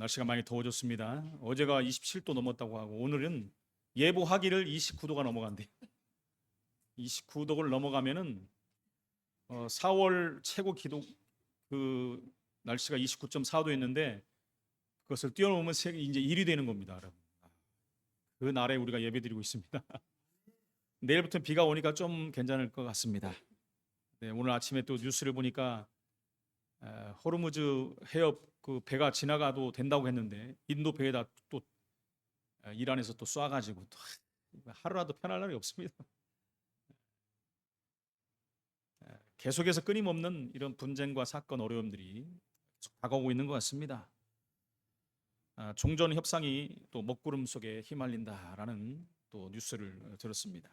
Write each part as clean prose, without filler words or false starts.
날씨가 많이 더워졌습니다. 어제가 27도 넘었다고 하고 오늘은 예보하기를 29도가 넘어간대. 29도를 넘어가면은 4월 최고 기록 그 날씨가 29.4도였는데 그것을 뛰어넘으면 세계 이제 1위 되는 겁니다, 여러분. 그 날에 우리가 예배드리고 있습니다. 내일부터 비가 오니까 좀 괜찮을 것 같습니다. 네, 오늘 아침에 또 뉴스를 보니까 호르무즈 해협 그 배가 지나가도 된다고 했는데 인도 배에다 또 이란에서 또 쏴가지고 또 하루라도 편할 날이 없습니다. 계속해서 끊임없는 이런 분쟁과 사건 어려움들이 계속 다가오고 있는 것 같습니다. 종전 협상이 또 먹구름 속에 휘말린다라는 또 뉴스를 들었습니다.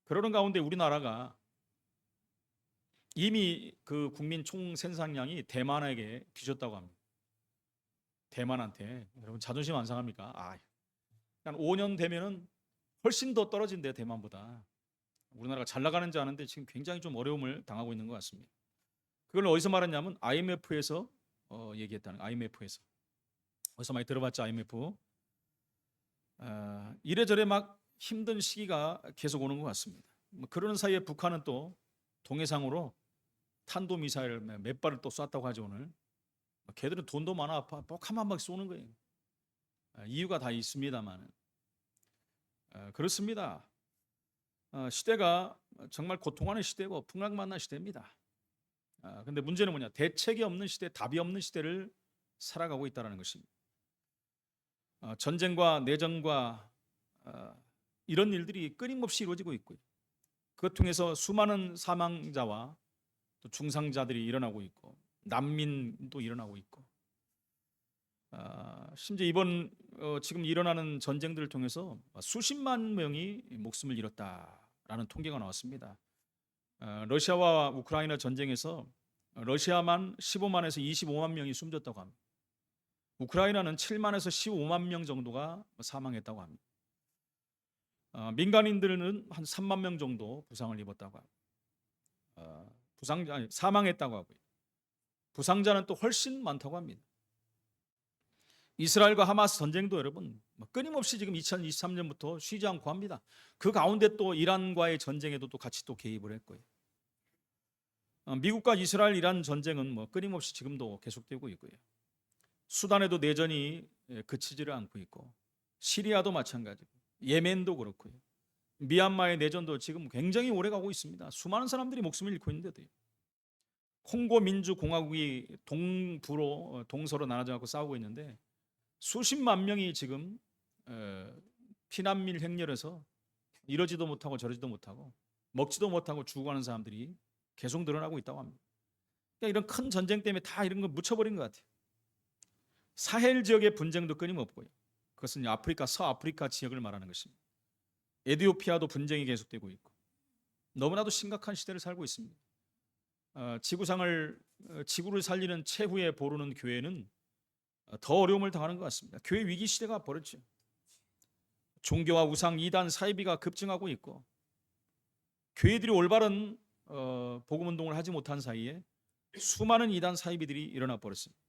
그러는 가운데 우리나라가 이미 그 국민 총 생산량이 대만에게 뒤졌다고 합니다. 대만한테 여러분 자존심 안 상합니까? 한 5년 되면은 훨씬 더 떨어진대 대만보다. 우리나라가 잘 나가는지 아는데 지금 굉장히 좀 어려움을 당하고 있는 것 같습니다. 그걸 어디서 말했냐면 IMF에서 얘기했다는 IMF에서 어디서 많이 들어봤죠 IMF. 이래저래 막 힘든 시기가 계속 오는 것 같습니다. 그러는 사이에 북한은 또 동해상으로 탄도미사일 몇 발을 또 쐈다고 하죠 오늘. 걔들은 돈도 많아 뻑한 방 쏘는 거예요. 이유가 다 있습니다만 그렇습니다. 시대가 정말 고통하는 시대고 풍랑만난 시대입니다. 근데 문제는 뭐냐? 대책이 없는 시대, 답이 없는 시대를 살아가고 있다는 것입니다. 전쟁과 내전과 이런 일들이 끊임없이 이루어지고 있고요. 그것 통해서 수많은 사망자와 또 중상자들이 일어나고 있고 난민도 일어나고 있고 심지어 이번 지금 일어나는 전쟁들을 통해서 수십만 명이 목숨을 잃었다라는 통계가 나왔습니다. 러시아와 우크라이나 전쟁에서 러시아만 15만에서 25만 명이 숨졌다고 합니다. 우크라이나는 7만에서 15만 명 정도가 사망했다고 합니다. 민간인들은 한 3만 명 정도 부상을 입었다고 합니다. 사망했다고 하고요. 부상자는 또 훨씬 많다고 합니다. 이스라엘과 하마스 전쟁도 여러분 끊임없이 지금 2023년부터 쉬지 않고 합니다. 그 가운데 또 이란과의 전쟁에도 또 같이 또 개입을 했고요. 미국과 이스라엘 이란 전쟁은 끊임없이 지금도 계속되고 있고요. 수단에도 내전이 그치지를 않고 있고 시리아도 마찬가지고 예멘도 그렇고요. 미얀마의 내전도 지금 굉장히 오래 가고 있습니다. 수많은 사람들이 목숨을 잃고 있는데도요. 콩고 민주공화국이 동부로 동서로 나눠져 갖고 싸우고 있는데 수십만 명이 지금 피난민 행렬에서 이러지도 못하고 저러지도 못하고 먹지도 못하고 죽어가는 사람들이 계속 늘어나고 있다고 합니다. 그러니까 이런 큰 전쟁 때문에 다 이런 거 묻혀버린 것 같아요. 사헬 지역의 분쟁도 끊임없고요. 그것은 아프리카, 서아프리카 지역을 말하는 것입니다. 에티오피아도 분쟁이 계속되고 있고 너무나도 심각한 시대를 살고 있습니다. 지구를 살리는 최후의 보루는 교회는 더 어려움을 당하는 것 같습니다. 교회 위기 시대가 벌어졌죠. 종교와 우상, 이단, 사이비가 급증하고 있고 교회들이 올바른 복음 운동을 하지 못한 사이에 수많은 이단 사이비들이 일어나 버렸습니다.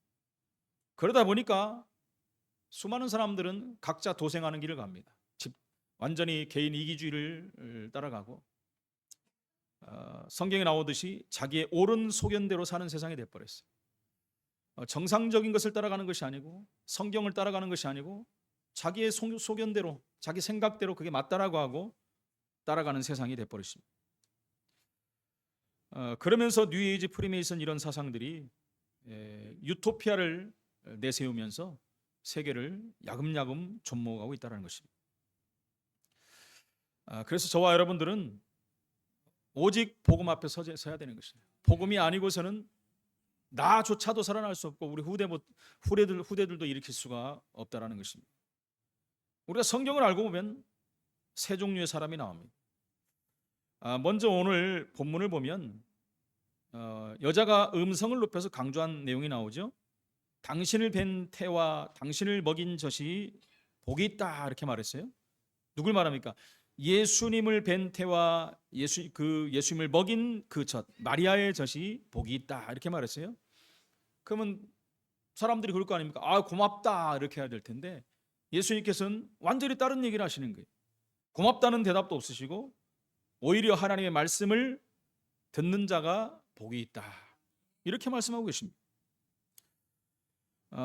그러다 보니까 수많은 사람들은 각자 도생하는 길을 갑니다. 완전히 개인 이기주의를 따라가고 성경에 나오듯이 자기의 옳은 소견대로 사는 세상이 돼버렸어요. 정상적인 것을 따라가는 것이 아니고 성경을 따라가는 것이 아니고 자기의 소견대로 자기 생각대로 그게 맞다라고 하고 따라가는 세상이 돼버렸습니다. 그러면서 뉴에이지 프리메이슨 이런 사상들이 유토피아를 내세우면서 세계를 야금야금 좀먹어가고 있다는 것입니다. 그래서 저와 여러분들은 오직 복음 앞에 서야 되는 것입니다. 복음이 아니고서는 나조차도 살아날 수 없고 우리 후대들도 일으킬 수가 없다라는 것입니다. 우리가 성경을 알고 보면 세 종류의 사람이 나옵니다. 먼저 오늘 본문을 보면 여자가 음성을 높여서 강조한 내용이 나오죠. 당신을 뵌 태와 당신을 먹인 젖이 복이 있다 이렇게 말했어요. 누굴 말합니까? 예수님을 뵌 태와 예수님을 먹인 그 젖, 마리아의 젖이 복이 있다 이렇게 말했어요. 그러면 사람들이 그럴 거 아닙니까? 아, 고맙다 이렇게 해야 될 텐데 예수님께서는 완전히 다른 얘기를 하시는 거예요. 고맙다는 대답도 없으시고 오히려 하나님의 말씀을 듣는 자가 복이 있다 이렇게 말씀하고 계십니다.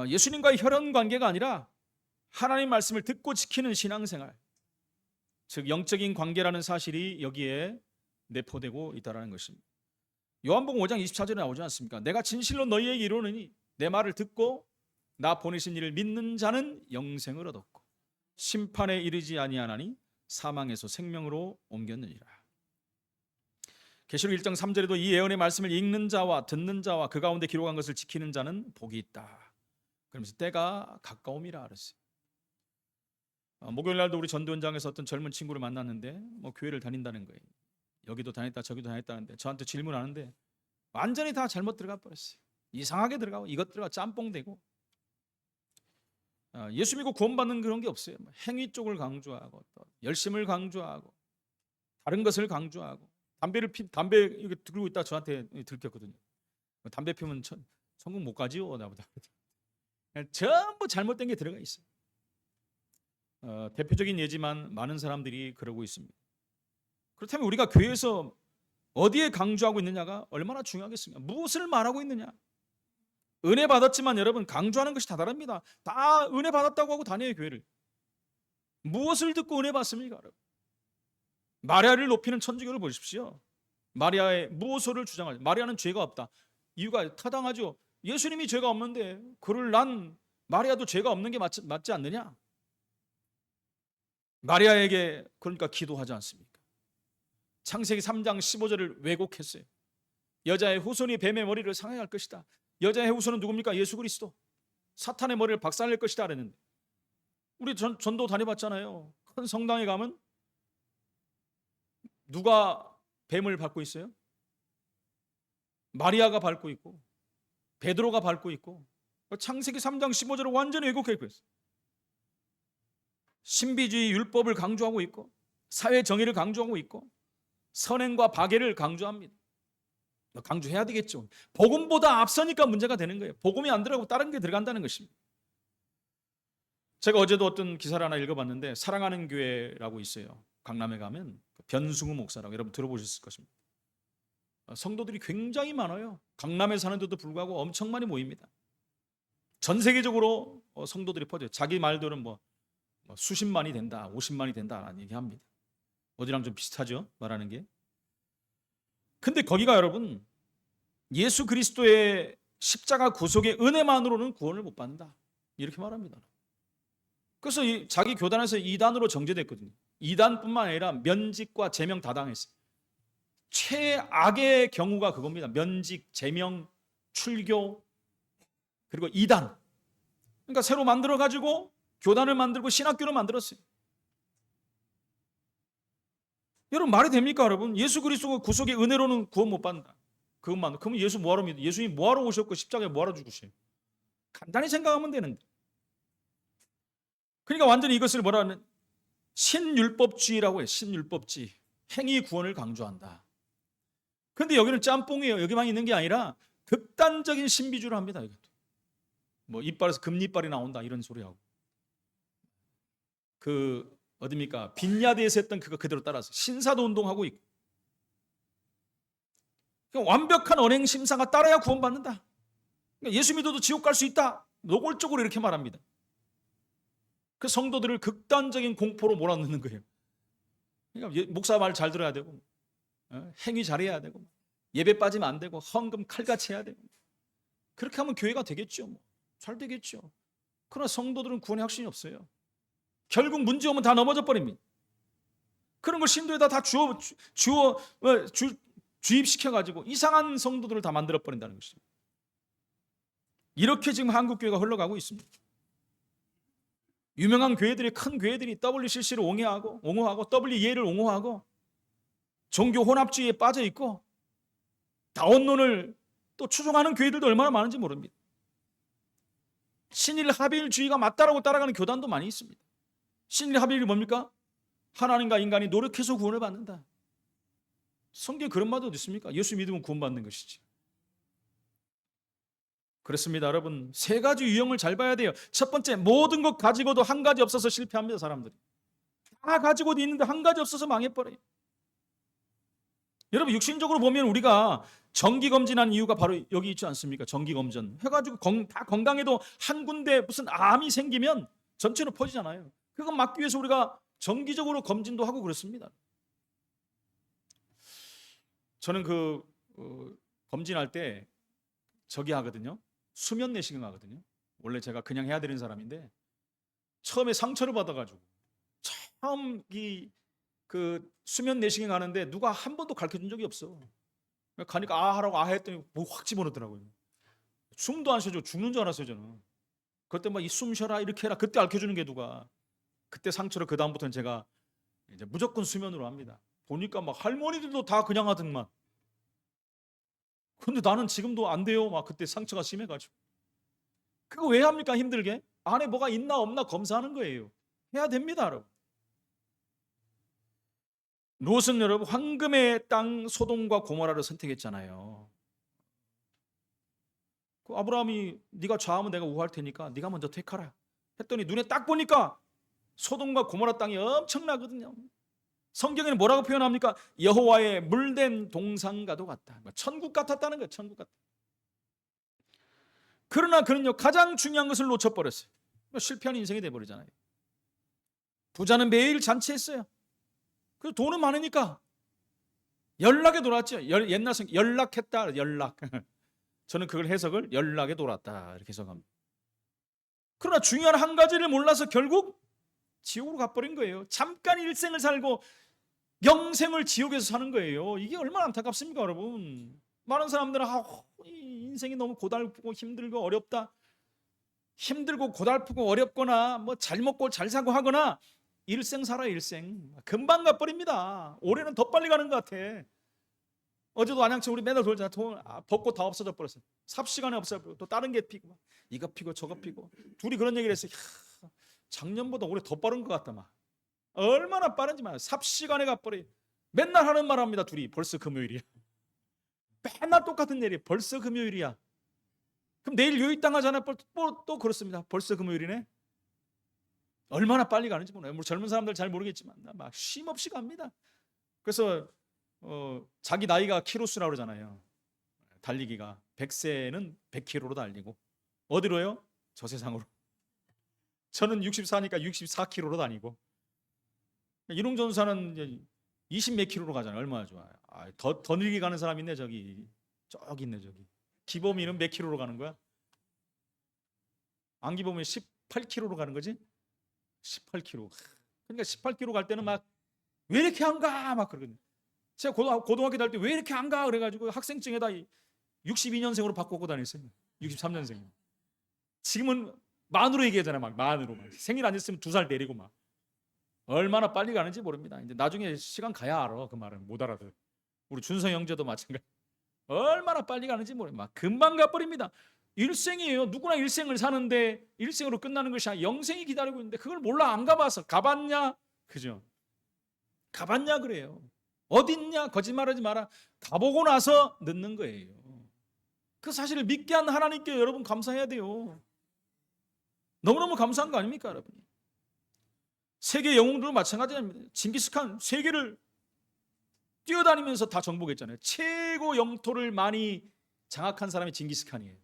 예수님과의 혈연 관계가 아니라 하나님 말씀을 듣고 지키는 신앙생활, 즉 영적인 관계라는 사실이 여기에 내포되고 있다는 것입니다. 요한복음 5장 24절에 나오지 않습니까? 내가 진실로 너희에게 이르노니 내 말을 듣고 나 보내신 이를 믿는 자는 영생을 얻었고 심판에 이르지 아니하나니 사망에서 생명으로 옮겼느니라. 계시록 1장 3절에도 이 예언의 말씀을 읽는 자와 듣는 자와 그 가운데 기록한 것을 지키는 자는 복이 있다. 그러면서 때가 가까움이라 그랬어요. 목요일 날도 우리 전도현장에서 어떤 젊은 친구를 만났는데 교회를 다닌다는 거예요. 여기도 다녔다 저기도 다녔다는데 저한테 질문하는데 완전히 다 잘못 들어가 버렸어요. 이상하게 들어가고 이것 들어가 짬뽕되고 예수 믿고 구원받는 그런 게 없어요. 행위 쪽을 강조하고 또 열심을 강조하고 다른 것을 강조하고 담배 이렇게 들고 있다 저한테 들켰거든요. 담배 피우면 천국 못 가지요 나보다. 전부 잘못된 게 들어가 있어요. 대표적인 예지만 많은 사람들이 그러고 있습니다. 그렇다면 우리가 교회에서 어디에 강조하고 있느냐가 얼마나 중요하겠습니까? 무엇을 말하고 있느냐? 은혜 받았지만 여러분 강조하는 것이 다 다릅니다. 다 은혜 받았다고 하고 다녀요 교회를. 무엇을 듣고 은혜 받습니까? 여러분? 마리아를 높이는 천주교를 보십시오. 마리아의 무엇을 주장하죠? 마리아는 죄가 없다. 이유가 타당하죠. 예수님이 죄가 없는데 그를 난 마리아도 죄가 없는 게 맞지 않느냐? 마리아에게 그러니까 기도하지 않습니까? 창세기 3장 15절을 왜곡했어요. 여자의 후손이 뱀의 머리를 상하게 할 것이다. 여자의 후손은 누굽니까? 예수 그리스도. 사탄의 머리를 박살낼 것이다 그랬는데 우리 전도 다녀봤잖아요. 큰 성당에 가면 누가 뱀을 밟고 있어요? 마리아가 밟고 있고 베드로가 밟고 있고 창세기 3장 15절을 완전히 왜곡했어요. 신비주의 율법을 강조하고 있고 사회 정의를 강조하고 있고 선행과 박애를 강조합니다. 강조해야 되겠죠. 복음보다 앞서니까 문제가 되는 거예요. 복음이 안 들어가고 다른 게 들어간다는 것입니다. 제가 어제도 어떤 기사를 하나 읽어봤는데 사랑하는 교회라고 있어요. 강남에 가면 변승우 목사라고 여러분 들어보셨을 것입니다. 성도들이 굉장히 많아요. 강남에 사는데도 불구하고 엄청 많이 모입니다. 전 세계적으로 성도들이 퍼져요. 자기 말들은 수십만이 된다, 50만이 된다라는 얘기합니다. 어디랑 좀 비슷하죠? 말하는 게. 근데 거기가 여러분 예수 그리스도의 십자가 구속의 은혜만으로는 구원을 못 받는다 이렇게 말합니다. 그래서 자기 교단에서 이단으로 정죄됐거든요. 이단뿐만 아니라 면직과 제명 다 당했어요. 최악의 경우가 그겁니다. 면직, 제명, 출교 그리고 이단. 그러니까 새로 만들어가지고 교단을 만들고 신학교를 만들었어요. 여러분 말이 됩니까 여러분? 예수 그리스도 구속의 은혜로는 구원 못 받는다. 그것만. 그러면 예수 뭐하러 믿어? 예수님 뭐하러 오셨고 십자가에 뭐하러 죽으세요? 간단히 생각하면 되는데. 그러니까 완전히 이것을 뭐라 하는 신율법주의라고 해요. 신율법주의. 행위 구원을 강조한다. 그런데 여기는 짬뽕이에요. 여기만 있는 게 아니라 극단적인 신비주의를 합니다. 이것도. 이빨에서 금리빨이 나온다 이런 소리하고. 어딥니까? 빈야드에서 했던 그거 그대로 따라서 신사도 운동하고 있고. 그러니까 완벽한 언행 심사가 따라야 구원받는다. 그러니까 예수 믿어도 지옥 갈 수 있다. 노골적으로 이렇게 말합니다. 그 성도들을 극단적인 공포로 몰아넣는 거예요. 그러니까 목사 말 잘 들어야 되고 행위 잘해야 되고 예배 빠지면 안 되고 헌금 칼같이 해야 되고 그렇게 하면 교회가 되겠죠. 잘 되겠죠. 그러나 성도들은 구원의 확신이 없어요. 결국 문제 오면 다 넘어져 버립니다. 그런 걸 신도에다 다 주입시켜가지고 이상한 성도들을 다 만들어 버린다는 것입니다. 이렇게 지금 한국 교회가 흘러가고 있습니다. 유명한 교회들이 큰 교회들이 WCC를 옹호하고 WEA를 옹호하고 종교 혼합주의에 빠져 있고 다원론을 또 추종하는 교회들도 얼마나 많은지 모릅니다. 신일 합일주의가 맞다라고 따라가는 교단도 많이 있습니다. 신일 합일이 뭡니까? 하나님과 인간이 노력해서 구원을 받는다. 성경에 그런 말도 어디 있습니까? 예수 믿으면 구원받는 것이지. 그렇습니다, 여러분. 세 가지 유형을 잘 봐야 돼요. 첫 번째, 모든 것 가지고도 한 가지 없어서 실패합니다, 사람들이. 다 가지고도 있는데 한 가지 없어서 망해버려요. 여러분, 육신적으로 보면 우리가 정기검진한 이유가 바로 여기 있지 않습니까? 정기검진 해가지고 다 건강해도 한 군데 무슨 암이 생기면 전체로 퍼지잖아요. 그거 막기 위해서 우리가 정기적으로 검진도 하고 그렇습니다. 저는 검진할 때 저기 하거든요. 수면 내시경 하거든요. 원래 제가 그냥 해야 되는 사람인데 처음에 상처를 받아가지고 처음 수면 내시경 하는데 누가 한 번도 가르쳐준 적이 없어. 가니까 아 하라고 아 했더니 뭐 확 집어넣더라고요. 숨도 안 쉬어져. 죽는 줄 알았어요 저는. 그때 막 이 숨 쉬어라 이렇게 해라 그때 가르쳐주는 게 누가. 그때 상처를 그 다음부터는 제가 이제 무조건 수면으로 합니다. 보니까 막 할머니들도 다 그냥 하더만. 근데 나는 지금도 안 돼요. 막 그때 상처가 심해가지고. 그거 왜 합니까? 힘들게? 안에 뭐가 있나 없나 검사하는 거예요. 해야 됩니다, 여러분. 롯은 여러분 황금의 땅 소돔과 고모라를 선택했잖아요. 그 아브라함이 네가 좌하면 내가 우할 테니까 네가 먼저 택하라 했더니 눈에 딱 보니까 소돔과 고모라 땅이 엄청나거든요. 성경에는 뭐라고 표현합니까? 여호와의 물된 동산과도 같다. 천국 같았다는 거예요. 천국 같다. 그러나 그는요 가장 중요한 것을 놓쳐버렸어요. 실패한 인생이 돼버리잖아요. 부자는 매일 잔치했어요. 그 돈은 많으니까 연락에 놀았죠. 옛날 성 연락했다. 연락. 저는 그걸 해석을 연락에 놀았다 이렇게 해석합니다. 그러나 중요한 한 가지를 몰라서 결국 지옥으로 가버린 거예요. 잠깐 일생을 살고 영생을 지옥에서 사는 거예요. 이게 얼마나 안타깝습니까, 여러분? 많은 사람들은 인생이 너무 고달프고 힘들고 어렵다. 힘들고 고달프고 어렵거나 뭐 잘 먹고 잘 사고 하거나 일생 살아 일생. 금방 가버립니다. 올해는 더 빨리 가는 것 같아. 어제도 안양천 우리 맨날 돌잖아. 벚꽃 다 없어져 버렸어요. 삽시간에 없어져. 또 다른 게 피고 이거 피고 저거 피고. 둘이 그런 얘기를 했어요. 작년보다 올해 더 빠른 것 같다 막. 얼마나 빠른지 말이야. 삽시간에 가버려. 맨날 하는 말 합니다. 둘이. 벌써 금요일이야. 맨날 똑같은 일이 벌써 금요일이야. 그럼 내일 요일당 하잖아요. 또 그렇습니다. 벌써 금요일이네. 얼마나 빨리 가는지 몰라요. 젊은 사람들 잘 모르겠지만 막 쉼 없이 갑니다. 그래서 자기 나이가 키로수라고 그러잖아요. 달리기가 100세는 100km로 달리고 어디로요? 저 세상으로. 저는 64니까 64km로 다니고 이농 전사는 20 몇 킬로로 가잖아요. 얼마나 좋아요. 더 느리게 가는 사람 있네 저기 있네 저기. 기범이는 몇 킬로로 가는 거야? 안기범이 18km로 가는 거지? 18km. 그러니까 18km 갈 때는 막 왜 이렇게 안 가? 막 그러거든요. 제가 고등학교 다닐 때 왜 이렇게 안 가? 그래가지고 학생증에다 62년생으로 바꾸고 다녔어요. 63년생. 지금은 만으로 얘기하잖아요. 막 만으로. 생일 안 됐으면 2살 내리고 막. 얼마나 빨리 가는지 모릅니다. 이제 나중에 시간 가야 알아. 그 말은 못 알아들. 우리 준성 형제도 마찬가지. 얼마나 빨리 가는지 모릅니다. 막 금방 가버립니다. 일생이에요. 누구나 일생을 사는데 일생으로 끝나는 것이 아니라 영생이 기다리고 있는데 그걸 몰라. 안 가봐서. 가봤냐? 그죠? 가봤냐 그래요. 어딨냐? 거짓말하지 마라. 가보고 나서 늦는 거예요. 그 사실을 믿게 한 하나님께 여러분 감사해야 돼요. 너무너무 감사한 거 아닙니까 여러분? 세계 영웅들도 마찬가지입니다. 징기스칸 세계를 뛰어다니면서 다 정복했잖아요. 최고 영토를 많이 장악한 사람이 징기스칸이에요.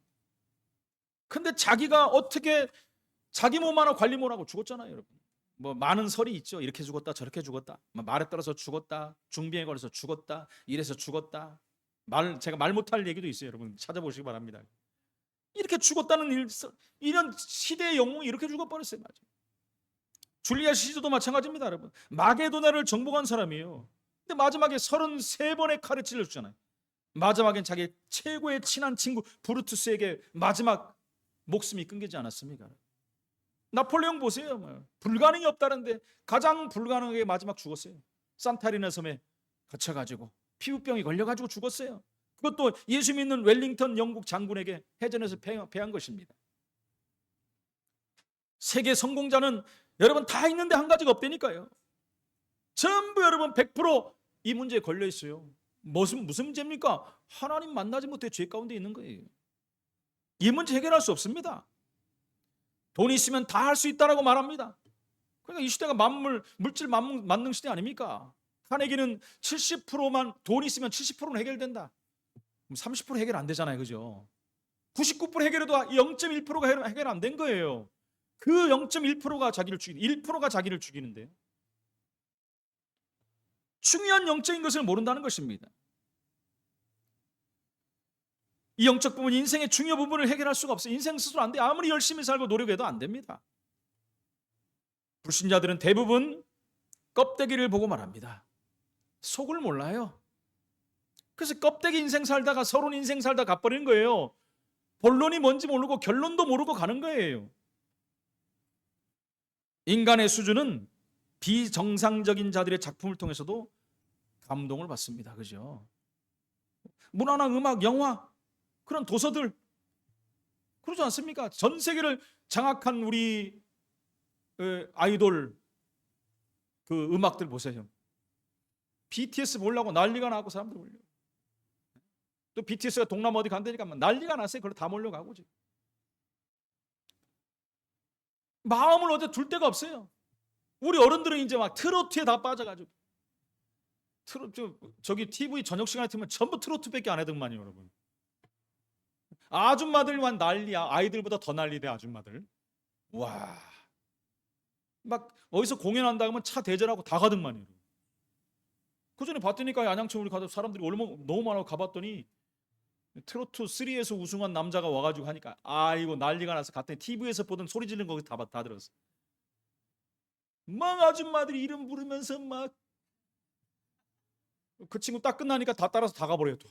근데 자기가 어떻게 자기 몸 하나 관리 못하고 죽었잖아요 여러분. 뭐 많은 설이 있죠. 이렇게 죽었다 저렇게 죽었다. 말에 따라서 죽었다. 중병에 걸려서 죽었다. 이래서 죽었다. 제가 말 못할 얘기도 있어요. 여러분 찾아보시기 바랍니다. 이렇게 죽었다는 이런 시대의 영웅이 이렇게 죽어버렸어요. 맞아요. 줄리아 시저도 마찬가지입니다. 여러분 마게도나를 정복한 사람이에요. 근데 마지막에 33번의 칼을 찔러주잖아요. 마지막엔 자기 최고의 친한 친구 브루투스에게 마지막 목숨이 끊기지 않았습니까? 나폴레옹 보세요. 불가능이 없다는데 가장 불가능하게 마지막 죽었어요. 산타리나 섬에 갇혀가지고 피부병이 걸려가지고 죽었어요. 그것도 예수 믿는 웰링턴 영국 장군에게 해전에서 패한 것입니다. 세계 성공자는 여러분 다 있는데 한 가지가 없다니까요. 전부 여러분 100%이 문제에 걸려 있어요. 무슨 문제입니까? 하나님 만나지 못해 죄 가운데 있는 거예요. 이 문제 해결할 수 없습니다. 돈 있으면 다 할 수 있다라고 말합니다. 그러니까 이 시대가 물질 만능 시대 아닙니까? 카네기는 70%만 돈 있으면 70%는 해결된다. 30% 해결 안 되잖아요. 그죠? 99% 해결해도 0.1%가 해결 안 된 거예요. 그 0.1%가 자기를 죽이는 1%가 자기를 죽이는데요. 중요한 영적인 것을 모른다는 것입니다. 이 영적 부분, 인생의 중요 부분을 해결할 수가 없어요. 인생 스스로 안 돼요. 아무리 열심히 살고 노력해도 안 됩니다. 불신자들은 대부분 껍데기를 보고 말합니다. 속을 몰라요. 그래서 껍데기 인생 살다가 서론 인생 살다 가버리는 거예요. 본론이 뭔지 모르고 결론도 모르고 가는 거예요. 인간의 수준은 비정상적인 자들의 작품을 통해서도 감동을 받습니다. 그죠? 문화나 음악, 영화, 그런 도서들, 그러지 않습니까? 전 세계를 장악한 우리 아이돌 그 음악들 보세요. BTS 보려고 난리가 나고 사람들 몰려. 또 BTS가 동남아 어디 간다니까 난리가 났어요. 그걸 다 몰려가고 지금. 마음을 어디 둘 데가 없어요. 우리 어른들은 이제 막 트로트에 다 빠져가지고 저기 TV 저녁 시간에 틀면 전부 트로트밖에 안 하더만요, 여러분. 아줌마들만 난리야. 아이들보다 더 난리대 아줌마들. 와, 막 어디서 공연한다 하면 차 대절하고 다 가더만요. 그 전에 봤더니까 안양천 우리 가서 사람들이 얼마나 너무 많아 가봤더니 트로트 3에서 우승한 남자가 와가지고 하니까 이거 난리가 나서 갔더니 TV에서 보던 소리 지르는 거 다 들었어. 막 아줌마들이 이름 부르면서 막 그 친구 딱 끝나니까 다 따라서 다 가버려요 또.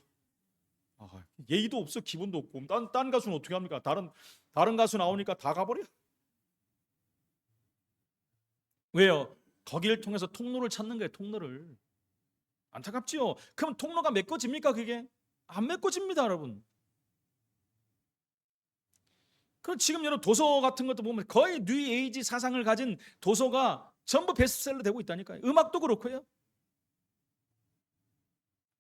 예의도 없어, 기분도 없고. 딴 가수는 어떻게 합니까? 다른 가수 나오니까 다 가버려. 왜요? 거기를 통해서 통로를 찾는 거예요. 통로를. 안타깝지요. 그럼 통로가 메꿔집니까? 그게 안 메꿔집니다, 여러분. 그럼 지금 여러분 도서 같은 것도 보면 거의 뉴에이지 사상을 가진 도서가 전부 베스트셀러 되고 있다니까요. 음악도 그렇고요.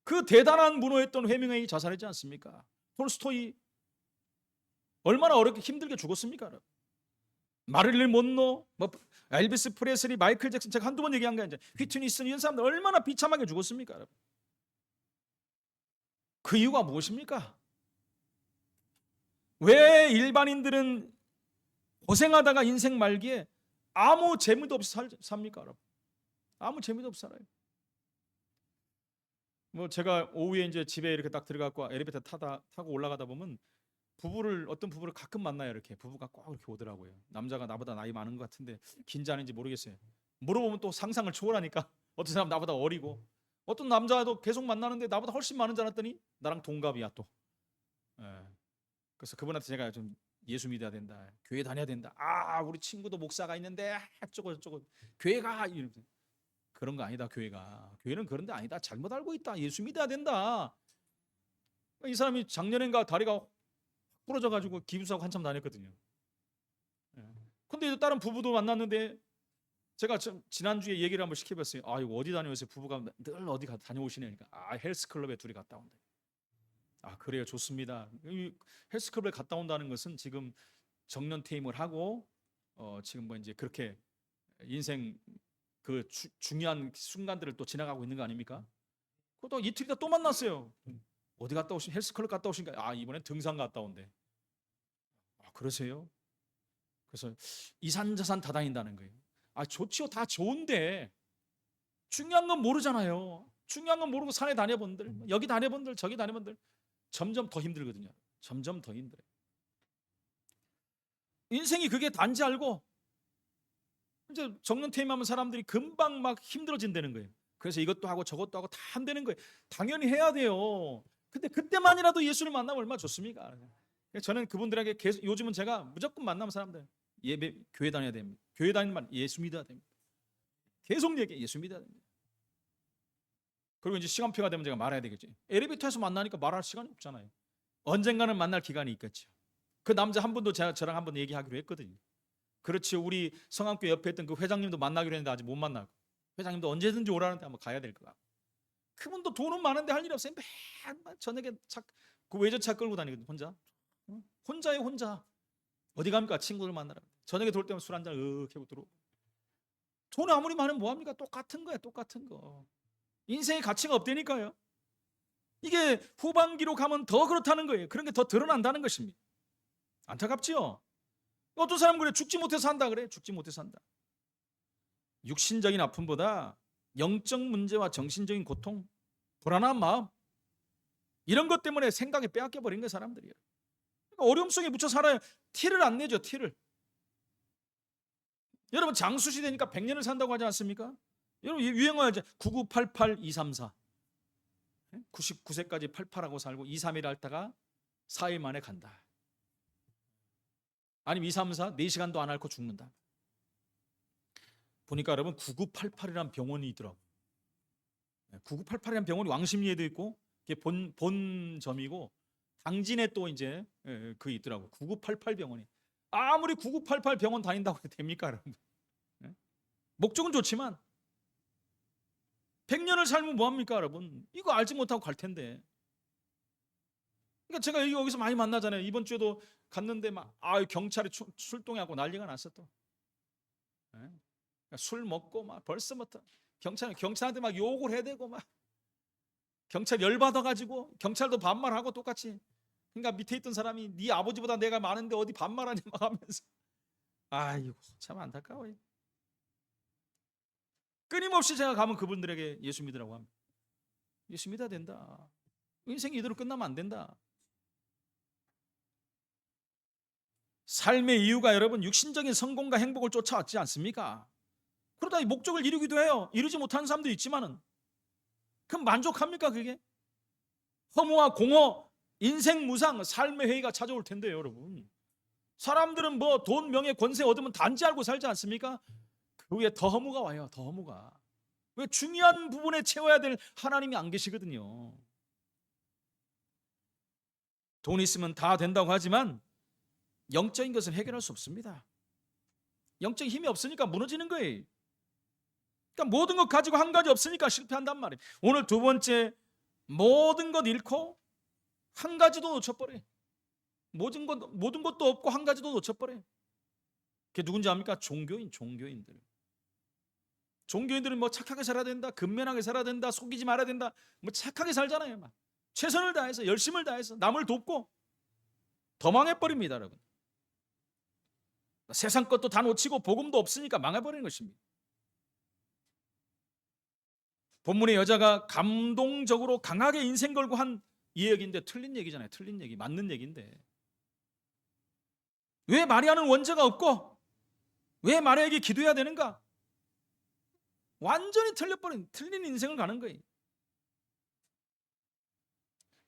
그 대단한 문호였던 해밍웨이 자살했지 않습니까? 톨스토이 얼마나 어렵게 힘들게 죽었습니까? 마릴린 monroe, 엘비스 프레슬리, 마이클 잭슨, 제가 한두 번 얘기한 게 아니라 휘트니 휴스턴 이런 사람들 얼마나 비참하게 죽었습니까? 그 이유가 무엇입니까? 왜 일반인들은 고생하다가 인생 말기에 아무 재미도 없이 삽니까? 아무 재미도 없이 살아요. 제가 오후에 이제 집에 이렇게 딱 들어가고 엘리베이터 타고 올라가다 보면 어떤 부부를 가끔 만나요. 이렇게 부부가 꼭 이렇게 오더라고요. 남자가 나보다 나이 많은 것 같은데 긴지 아닌지 모르겠어요. 물어보면 또 상상을 초월하니까 어떤 사람 나보다 어리고 어떤 남자도 계속 만나는데 나보다 훨씬 많은 줄 알았더니 나랑 동갑이야 또. 그래서 그분한테 제가 좀 예수 믿어야 된다, 교회 다녀야 된다. 우리 친구도 목사가 있는데 저거 교회가 이러면서. 그런 거 아니다. 교회는 그런 데 아니다. 잘못 알고 있다. 예수 믿어야 된다. 이 사람이 작년인가 다리가 부러져가지고 기부사하고 한참 다녔거든요. 근데 다른 부부도 만났는데 제가 지난주에 얘기를 한번 시켜봤어요. 이거 어디 다녀오세요? 부부가 늘 어디 다녀오시냐니까 헬스클럽에 둘이 갔다 온다. 그래요. 좋습니다. 헬스클럽에 갔다 온다는 것은 지금 정년 퇴임을 하고 지금 이제 그렇게 인생 그 중요한 순간들을 또 지나가고 있는 거 아닙니까? 또 이틀 있다 또 만났어요. 어디 갔다 오신? 헬스클럽 갔다 오신가? 이번엔 등산 갔다 온대. 그러세요? 그래서 이산저산 다 다닌다는 거예요. 좋지요. 다 좋은데 중요한 건 모르잖아요. 중요한 건 모르고 산에 다녀본들, 여기 다녀본들, 저기 다녀본들 점점 더 힘들거든요. 점점 더 힘들어요. 인생이 그게 단지 알고 이제 정년 퇴임하면 사람들이 금방 막 힘들어진다는 거예요. 그래서 이것도 하고 저것도 하고 다 안 되는 거예요. 당연히 해야 돼요. 근데 그때만이라도 예수를 만나면 얼마나 좋습니까? 저는 그분들에게 계속 요즘은 제가 무조건 만나면 사람들 예배 교회 다녀야 됩니다. 교회 다니는 말 예수 믿어야 됩니다. 계속 얘기해. 예수 믿어야 됩니다. 그리고 이제 시간표가 되면 제가 말해야 되겠지. 엘리베이터에서 만나니까 말할 시간이 없잖아요. 언젠가는 만날 기간이 있겠죠. 그 남자 한 분도 저랑 한번 얘기하기로 했거든요. 그렇지, 우리 성안교회 옆에 있던 그 회장님도 만나기로 했는데 아직 못 만나고, 회장님도 언제든지 오라는데 한번 가야 될 것 같고, 그분도 돈은 많은데 할 일이 없어요. 맨날 저녁에 그 외제차 끌고 다니거든요. 혼자 혼자예요, 혼자. 어디 갑니까? 친구들 만나러. 저녁에 들어올 때면 술 한잔 하고 들어오고. 돈 아무리 많으면 뭐합니까? 똑같은 거야, 똑같은 거. 인생의 가치가 없다니까요. 이게 후반기로 가면 더 그렇다는 거예요. 그런 게 더 드러난다는 것입니다. 안타깝지요? 어떤 사람은 그래, 죽지 못해 산다 그래. 죽지 못해 산다. 육신적인 아픔보다 영적 문제와 정신적인 고통, 불안한 마음, 이런 것 때문에 생각에 빼앗겨 버린 거예요, 사람들이. 그러니까 어려움 속에 묻혀 살아요. 티를 안 내죠, 티를. 여러분, 장수시 되니까 100년을 산다고 하지 않습니까? 여러분, 유행어가 9988234. 99세까지 88하고 살고 2, 3일 앓다가 4일 만에 간다. 아니면 2, 3, 4, 4시간도 안 앓고 죽는다. 보니까 여러분 9988이라는 병원이 있더라고요. 9988이라는 병원이 왕십리에도 있고, 그게 본점이고, 당진에 또 이제 그 있더라고요. 9988 병원이. 아무리 9988 병원 다닌다고 해도 됩니까, 여러분? 목적은 좋지만 100년을 살면 뭐합니까, 여러분? 이거 알지 못하고 갈 텐데. 그러니까 제가 여기서 많이 만나잖아요. 이번 주에도 갔는데 막 경찰이 출동하고 난리가 났어 또. 그러니까 술 먹고 막 벌써부터 경찰한테 막 욕을 해대고 막 경찰 열받아 가지고 경찰도 반말하고 똑같이. 그러니까 밑에 있던 사람이 네 아버지보다 내가 많은데 어디 반말하냐 막 하면서. 아이고, 참 안타까워요. 끊임없이 제가 가면 그분들에게 예수 믿으라고 합니다. 예수 믿어야 된다. 인생이 이대로 끝나면 안 된다. 삶의 이유가 여러분 육신적인 성공과 행복을 쫓아왔지 않습니까? 그러다 이 목적을 이루기도 해요. 이루지 못하는 사람도 있지만은, 그럼 만족합니까 그게? 허무와 공허, 인생 무상, 삶의 회의가 찾아올 텐데요, 여러분. 사람들은 뭐 돈, 명예, 권세 얻으면 단지 알고 살지 않습니까? 그 위에 더 허무가 와요, 더 허무가. 왜? 중요한 부분에 채워야 될 하나님이 안 계시거든요. 돈 있으면 다 된다고 하지만 영적인 것은 해결할 수 없습니다. 영적인 힘이 없으니까 무너지는 거예요. 그러니까 모든 것 가지고 한 가지 없으니까 실패한단 말이에요. 오늘 두 번째, 모든 것 잃고 한 가지도 놓쳐버려요. 모든 것도 없고 한 가지도 놓쳐버려요. 그게 누군지 압니까? 종교인들. 종교인들은 뭐 착하게 살아야 된다, 근면하게 살아야 된다, 속이지 말아야 된다, 뭐 착하게 살잖아요. 막 최선을 다해서, 열심을 다해서 남을 돕고. 더 망해버립니다, 여러분. 세상 것도 다 놓치고 복음도 없으니까 망해버리는 것입니다. 본문의 여자가 감동적으로 강하게 인생 걸고 한 이 얘기인데 틀린 얘기잖아요. 틀린 얘기, 맞는 얘기인데 왜 마리아는 원죄가 없고 왜 마리아에게 기도해야 되는가? 완전히 틀린 인생을 가는 거예요.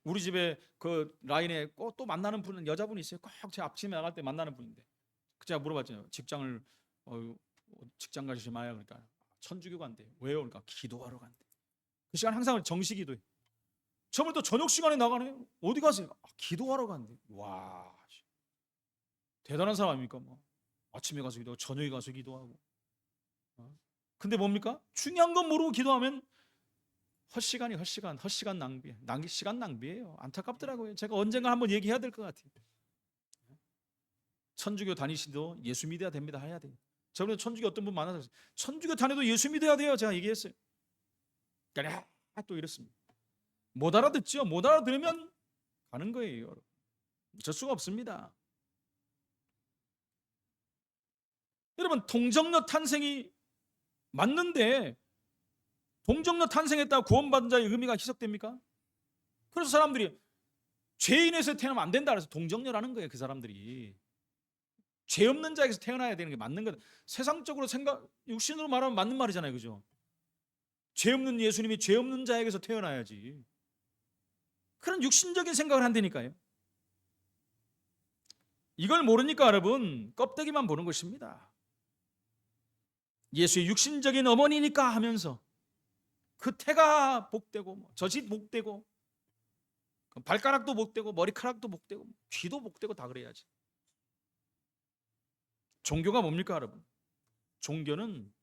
우리 집에 그 라인에 꼭 또 만나는 분은 여자분이 있어요. 꼭 제 앞집에 나갈 때 만나는 분인데, 제가 물어봤잖아요. 직장 가시지 마요. 그러니까 천주교 간대. 왜요? 그러니까 기도하러 간대. 그 시간 항상 정시 기도해. 저번에 또 저녁 시간에 나가네요. 어디 가세요? 기도하러 간대. 와, 대단한 사람 아닙니까? 뭐 아침에 가서 기도하고 저녁에 가서 기도하고. 근데 뭡니까? 중요한 건 모르고 기도하면 헛시간 낭비예요. 안타깝더라고요. 제가 언젠가 한번 얘기해야 될 것 같아요. 천주교 다니시도 예수 믿어야 됩니다. 해야 돼요. 저번에 천주교 어떤 분 만나서 천주교 다녀도 예수 믿어야 돼요. 제가 얘기했어요. 그러니까 또 이렇습니다. 못 알아듣죠. 못 알아들으면 가는 거예요. 어쩔 수가 없습니다. 여러분, 동정녀 탄생이 맞는데 동정녀 탄생했다고 구원받은 자의 의미가 희석됩니까? 그래서 사람들이 죄인에서 태어나면 안 된다 그래서 동정녀라는 거예요. 그 사람들이 죄 없는 자에게서 태어나야 되는 게 맞는 거다. 세상적으로 육신으로 말하면 맞는 말이잖아요, 그죠? 죄 없는 예수님이 죄 없는 자에게서 태어나야지. 그런 육신적인 생각을 한다니까요. 이걸 모르니까 여러분 껍데기만 보는 것입니다. 예수의 육신적인 어머니니까 하면서 그 태가 복되고 젖이 복되고 발가락도 복되고 머리카락도 복되고 귀도 복되고 다 그래야지. 종교가 뭡니까, 여러분? 종교는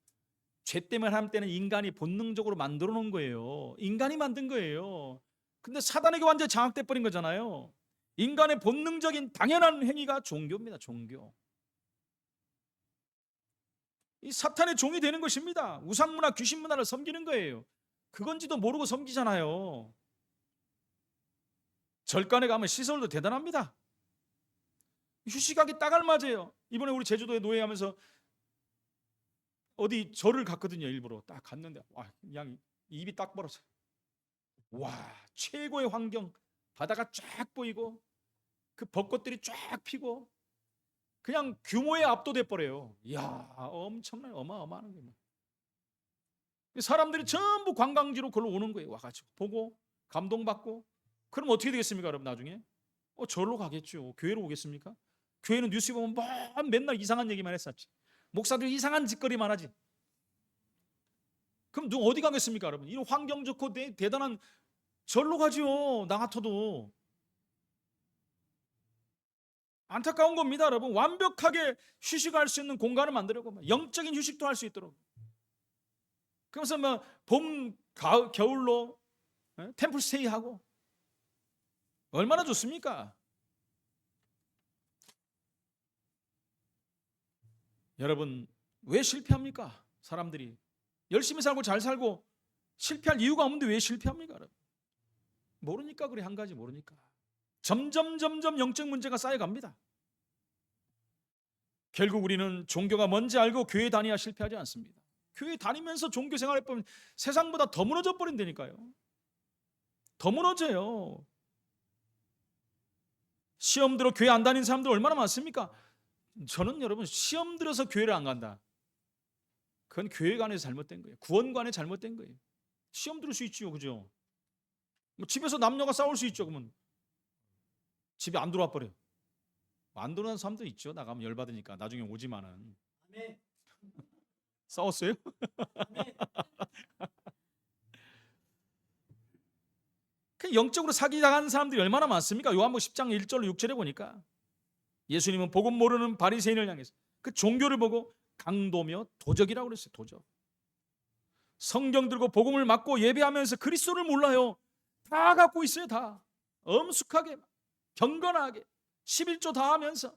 죄 때문에 하나님 때는 인간이 본능적으로 만들어 놓은 거예요. 인간이 만든 거예요. 근데 사단에게 완전히 장악돼 버린 거잖아요. 인간의 본능적인 당연한 행위가 종교입니다. 종교. 이 사탄의 종이 되는 것입니다. 우상문화, 귀신문화를 섬기는 거예요. 그건지도 모르고 섬기잖아요. 절간에 가면 시설도 대단합니다. 휴식하기 딱 알맞아요. 이번에 우리 제주도에 노예하면서 어디 절을 갔거든요. 일부러 딱 갔는데 와, 그냥 입이 딱 벌어져요. 와, 최고의 환경, 바다가 쫙 보이고 그 벚꽃들이 쫙 피고 그냥 규모에 압도돼 버려요. 이야, 엄청나요. 어마어마한 거예요. 사람들이 전부 관광지로 걸로 오는 거예요. 와가지고 보고 감동받고. 그럼 어떻게 되겠습니까, 여러분? 나중에 절로 가겠죠. 교회로 오겠습니까? 교회는 뉴스 보면 맨날 이상한 얘기만 했었지. 목사들 이상한 짓거리만 하지. 그럼 누가 어디 가겠습니까, 여러분? 이런 환경 좋고 대단한 절로 가죠. 나 같아도. 안타까운 겁니다, 여러분. 완벽하게 휴식할 수 있는 공간을 만들려고 영적인 휴식도 할 수 있도록. 그래서 뭐 봄, 겨울로 템플 스테이하고 얼마나 좋습니까? 여러분, 왜 실패합니까? 사람들이 열심히 살고 잘 살고 실패할 이유가 없는데 왜 실패합니까? 여러분? 모르니까 그래. 한 가지 모르니까. 점점 영적 문제가 쌓여갑니다. 결국 우리는 종교가 뭔지 알고 교회 다녀야 실패하지 않습니다. 교회 다니면서 종교 생활해 보면 세상보다 더 무너져 버린다니까요. 더 무너져요. 시험 들어 교회 안 다니는 사람들 얼마나 많습니까? 저는 여러분 시험 들어서 교회를 안 간다. 그건 교회관에서 잘못된 거예요. 구원관에 잘못된 거예요. 시험 들을 수 있지요, 그죠? 뭐 집에서 남녀가 싸울 수 있죠. 그러면 집에 안 들어와 버려요. 안 들어오는 사람도 있죠. 나가면 열받으니까 나중에 오지만은. 싸웠어요? 그 영적으로 사기당하는 사람들이 얼마나 많습니까? 요한복음 10장 1절로 6절에 보니까 예수님은 복음 모르는 바리새인을 향해서 그 종교를 보고 강도며 도적이라고 그랬어요. 도적. 성경 들고 복음을 맡고 예배하면서 그리스도를 몰라요. 다 갖고 있어요. 다. 엄숙하게 경건하게 11조 다 하면서.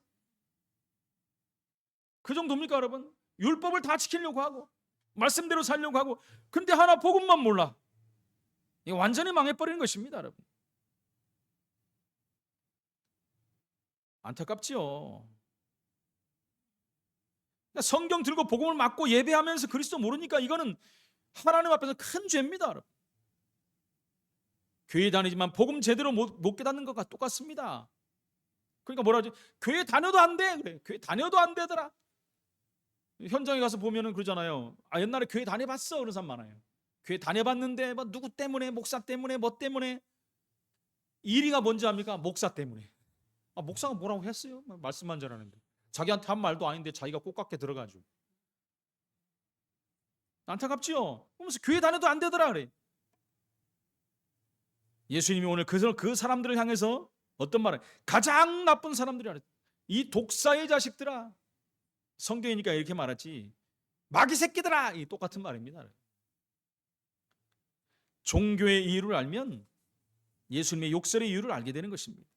그 정도입니까, 여러분? 율법을 다 지키려고 하고 말씀대로 살려고 하고 근데 하나 복음만 몰라. 이거 완전히 망해버리는 것입니다, 여러분. 안타깝지요. 그러니까 성경 들고 복음을 맡고 예배하면서 그리스도 모르니까 이거는 하나님 앞에서 큰 죄입니다, 여러분. 교회 다니지만 복음 제대로 못 깨닫는 것과 똑같습니다. 그러니까 뭐라 하지? 교회 다녀도 안 돼. 그래. 교회 다녀도 안 되더라. 현장에 가서 보면은 그러잖아요. 옛날에 교회 다녀봤어. 그런 사람 많아요. 교회 다녀봤는데 뭐 누구 때문에, 목사 때문에, 뭐 때문에. 1위가 뭔지 압니까? 목사 때문에. 목사가 뭐라고 했어요? 말씀만 잘하는데. 자기한테 한 말도 아닌데 자기가 꼭 들어가지고. 안타깝지요? 그러면서 교회 다녀도 안 되더라 그래. 예수님이 오늘 그 사람들을 향해서 어떤 말을? 가장 나쁜 사람들이라. 이 독사의 자식들아. 성경이니까 이렇게 말하지. 마귀 새끼들아. 이 똑같은 말입니다. 종교의 이유를 알면 예수님의 욕설의 이유를 알게 되는 것입니다.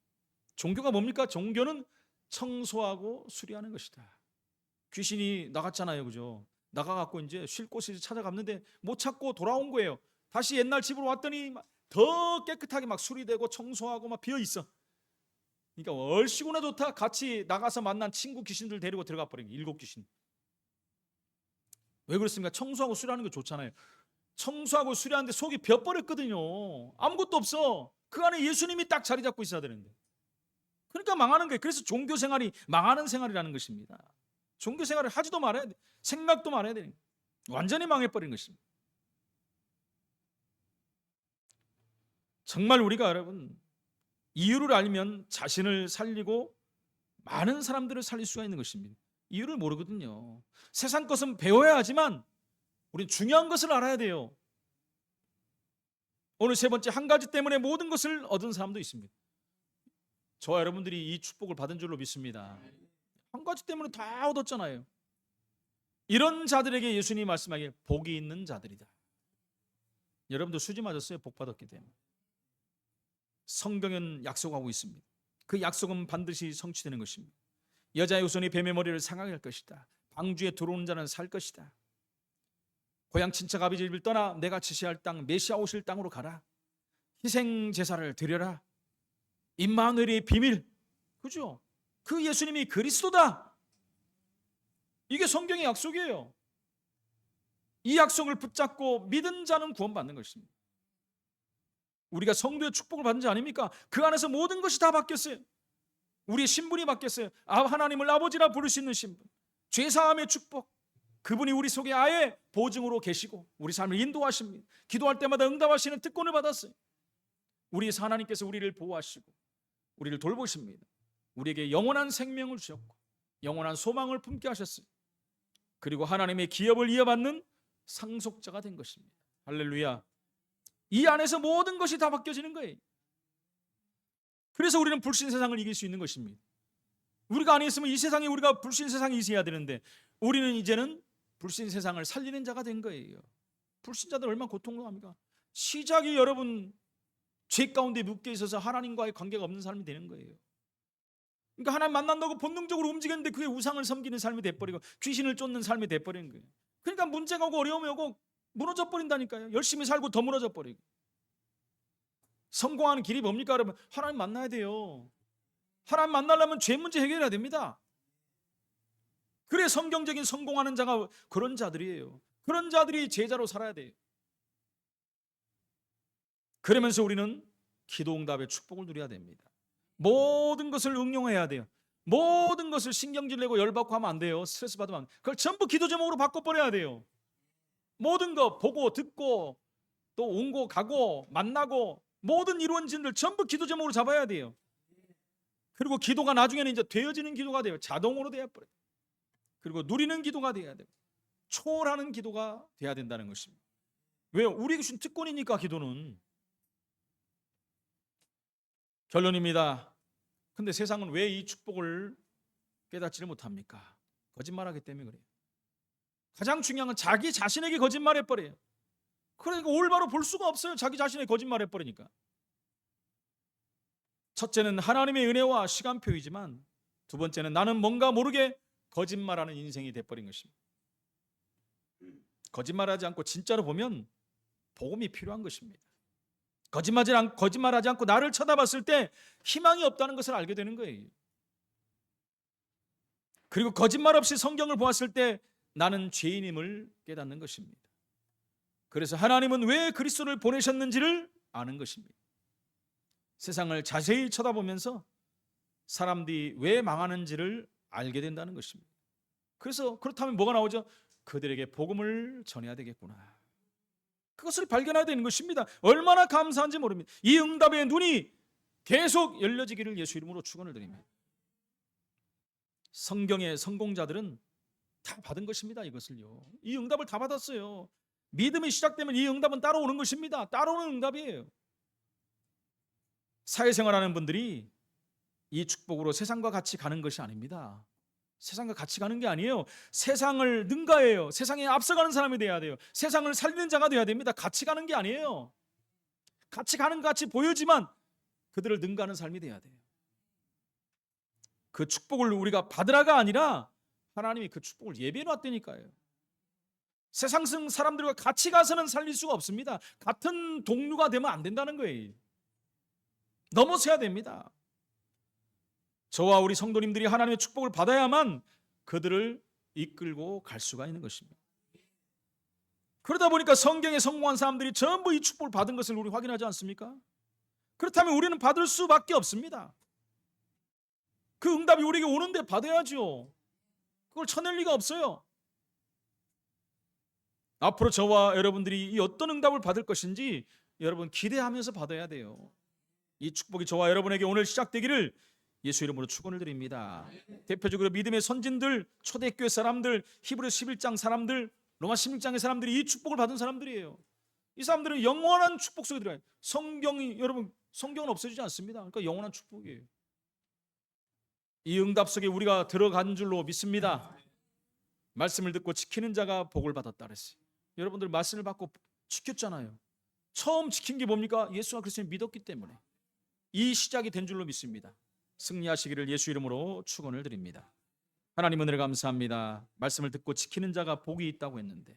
종교가 뭡니까? 종교는 청소하고 수리하는 것이다. 귀신이 나갔잖아요, 그죠? 나가갖고 이제 쉴 곳을 찾아갔는데 못 찾고 돌아온 거예요. 다시 옛날 집으로 왔더니 더 깨끗하게 막 수리되고 청소하고 막 비어 있어. 그러니까 얼씨구나 좋다. 같이 나가서 만난 친구 귀신들 데리고 들어가 버린 게 7 귀신. 왜 그렇습니까? 청소하고 수리하는 게 좋잖아요. 청소하고 수리하는데 속이 벼버렸거든요. 아무것도 없어. 그 안에 예수님이 딱 자리 잡고 있어야 되는데. 그러니까 망하는 거예요. 그래서 종교 생활이 망하는 생활이라는 것입니다. 종교 생활을 하지도 말아야 돼. 생각도 말아야 돼. 완전히 망해버린 것입니다. 정말 우리가 여러분 이유를 알면 자신을 살리고 많은 사람들을 살릴 수가 있는 것입니다. 이유를 모르거든요. 세상 것은 배워야 하지만 우리는 중요한 것을 알아야 돼요. 오늘 세 번째, 한 가지 때문에 모든 것을 얻은 사람도 있습니다. 저와 여러분들이 이 축복을 받은 줄로 믿습니다. 한 가지 때문에 다 얻었잖아요. 이런 자들에게 예수님이 말씀하기를 복이 있는 자들이다. 여러분도 수지 맞았어요? 복 받았기 때문에. 성경은 약속하고 있습니다. 그 약속은 반드시 성취되는 것입니다. 여자의 후손이 뱀의 머리를 상하게 할 것이다. 방주에 들어오는 자는 살 것이다. 고향 친척 아버지 집을 떠나 내가 지시할 땅 메시아 오실 땅으로 가라. 희생 제사를 드려라. 임마누엘의 비밀, 그죠? 그 예수님이 그리스도다. 이게 성경의 약속이에요. 이 약속을 붙잡고 믿은 자는 구원받는 것입니다. 우리가 성도의 축복을 받은 자 아닙니까? 그 안에서 모든 것이 다 바뀌었어요. 우리의 신분이 바뀌었어요. 하나님을 아버지라 부를 수 있는 신분, 죄사함의 축복, 그분이 우리 속에 아예 보증으로 계시고 우리 삶을 인도하십니다. 기도할 때마다 응답하시는 특권을 받았어요. 우리 하나님께서 우리를 보호하시고 우리를 돌보십니다. 우리에게 영원한 생명을 주셨고 영원한 소망을 품게 하셨어요. 그리고 하나님의 기업을 이어받는 상속자가 된 것입니다. 할렐루야. 이 안에서 모든 것이 다 바뀌어지는 거예요. 그래서 우리는 불신 세상을 이길 수 있는 것입니다. 우리가 안에 있으면 이 세상에 우리가 불신 세상에 있어야 되는데 우리는 이제는 불신 세상을 살리는 자가 된 거예요. 불신자들 얼마나 고통합니까? 시작이 여러분 죄 가운데 묶여 있어서 하나님과의 관계가 없는 삶이 되는 거예요. 그러니까 하나님 만난다고 본능적으로 움직였는데 그게 우상을 섬기는 삶이 돼버리고 귀신을 쫓는 삶이 돼버리는 거예요. 그러니까 문제가 오고 어려움이 오고 무너져 버린다니까요. 열심히 살고 더 무너져 버리고. 성공하는 길이 뭡니까 여러분? 하나님 만나야 돼요. 하나님 만나려면 죄 문제 해결해야 됩니다. 그래 성경적인 성공하는 자가 그런 자들이에요. 그런 자들이 제자로 살아야 돼요. 그러면서 우리는 기도 응답의 축복을 누려야 됩니다. 모든 것을 응용해야 돼요. 모든 것을 신경질 내고 열받고 하면 안 돼요. 스트레스 받으면 안 돼요. 그걸 전부 기도 제목으로 바꿔버려야 돼요. 모든 거 보고 듣고 또 온고 가고 만나고 모든 이루어진 일 전부 기도 제목으로 잡아야 돼요. 그리고 기도가 나중에는 이제 되어지는 기도가 돼요. 자동으로 되어버려요. 그리고 누리는 기도가 돼야 돼요. 초월하는 기도가 돼야 된다는 것입니다. 왜요? 우리에게 주신 특권이니까 기도는. 결론입니다. 근데 세상은 왜 이 축복을 깨닫지를 못합니까? 거짓말하기 때문에 그래요. 가장 중요한 건 자기 자신에게 거짓말해버려요. 그러니까 올바로 볼 수가 없어요. 자기 자신에게 거짓말해버리니까. 첫째는 하나님의 은혜와 시간표이지만 두 번째는 나는 뭔가 모르게 거짓말하는 인생이 돼버린 것입니다. 거짓말하지 않고 진짜로 보면 복음이 필요한 것입니다. 거짓말하지 않고 나를 쳐다봤을 때 희망이 없다는 것을 알게 되는 거예요. 그리고 거짓말 없이 성경을 보았을 때 나는 죄인임을 깨닫는 것입니다. 그래서 하나님은 왜 그리스도를 보내셨는지를 아는 것입니다. 세상을 자세히 쳐다보면서 사람들이 왜 망하는지를 알게 된다는 것입니다. 그래서 그렇다면 뭐가 나오죠? 그들에게 복음을 전해야 되겠구나. 그것을 발견해야 되는 것입니다. 얼마나 감사한지 모릅니다. 이 응답의 눈이 계속 열려지기를 예수 이름으로 축원을 드립니다. 성경의 성공자들은 다 받은 것입니다. 이것을요. 이 응답을 다 받았어요. 믿음이 시작되면 이 응답은 따라오는 것입니다. 따라오는 응답이에요. 사회생활하는 분들이 이 축복으로 세상과 같이 가는 것이 아닙니다. 세상과 같이 가는 게 아니에요. 세상을 능가해요. 세상에 앞서가는 사람이 돼야 돼요. 세상을 살리는 자가 돼야 됩니다. 같이 가는 게 아니에요. 같이 가는 것 같이 보여지만 그들을 능가하는 삶이 돼야 돼요. 그 축복을 우리가 받으라가 아니라 하나님이 그 축복을 예비해 놨다니까요. 세상 사람들과 같이 가서는 살릴 수가 없습니다. 같은 동료가 되면 안 된다는 거예요. 넘어서야 됩니다. 저와 우리 성도님들이 하나님의 축복을 받아야만 그들을 이끌고 갈 수가 있는 것입니다. 그러다 보니까 성경에 성공한 사람들이 전부 이 축복을 받은 것을 우리 확인하지 않습니까? 그렇다면 우리는 받을 수밖에 없습니다. 그 응답이 우리에게 오는데 받아야죠. 그걸 쳐낼 리가 없어요. 앞으로 저와 여러분들이 이 어떤 응답을 받을 것인지 여러분 기대하면서 받아야 돼요. 이 축복이 저와 여러분에게 오늘 시작되기를 예수 이름으로 축원을 드립니다. 대표적으로 믿음의 선진들, 초대교회 사람들, 히브리서 11장 사람들, 로마 16장의 사람들이 이 축복을 받은 사람들이에요. 이 사람들은 영원한 축복 속에 들어가요. 성경은 없어지지 않습니다. 그러니까 영원한 축복이에요. 이 응답 속에 우리가 들어간 줄로 믿습니다. 말씀을 듣고 지키는 자가 복을 받았다 그랬어요. 여러분들 말씀을 받고 지켰잖아요. 처음 지킨 게 뭡니까? 예수와 그리스도를 믿었기 때문에 이 시작이 된 줄로 믿습니다. 승리하시기를 예수 이름으로 축원을 드립니다. 하나님 은혜를 감사합니다. 말씀을 듣고 지키는 자가 복이 있다고 했는데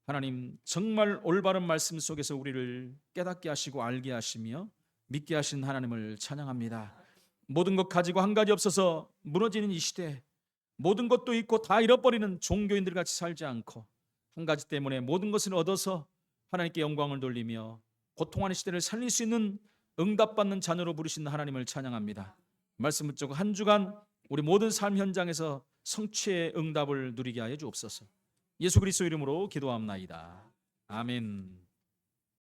하나님 정말 올바른 말씀 속에서 우리를 깨닫게 하시고 알게 하시며 믿게 하신 하나님을 찬양합니다. 모든 것 가지고 한 가지 없어서 무너지는 이 시대, 모든 것도 있고 다 잃어버리는 종교인들 같이 살지 않고 한 가지 때문에 모든 것을 얻어서 하나님께 영광을 돌리며 고통하는 시대를 살릴 수 있는 응답받는 자녀로 부르신 하나님을 찬양합니다. 말씀 붙잡고 한 주간 우리 모든 삶 현장에서 성취의 응답을 누리게 하여 주옵소서. 예수 그리스도 이름으로 기도합나이다. 아멘.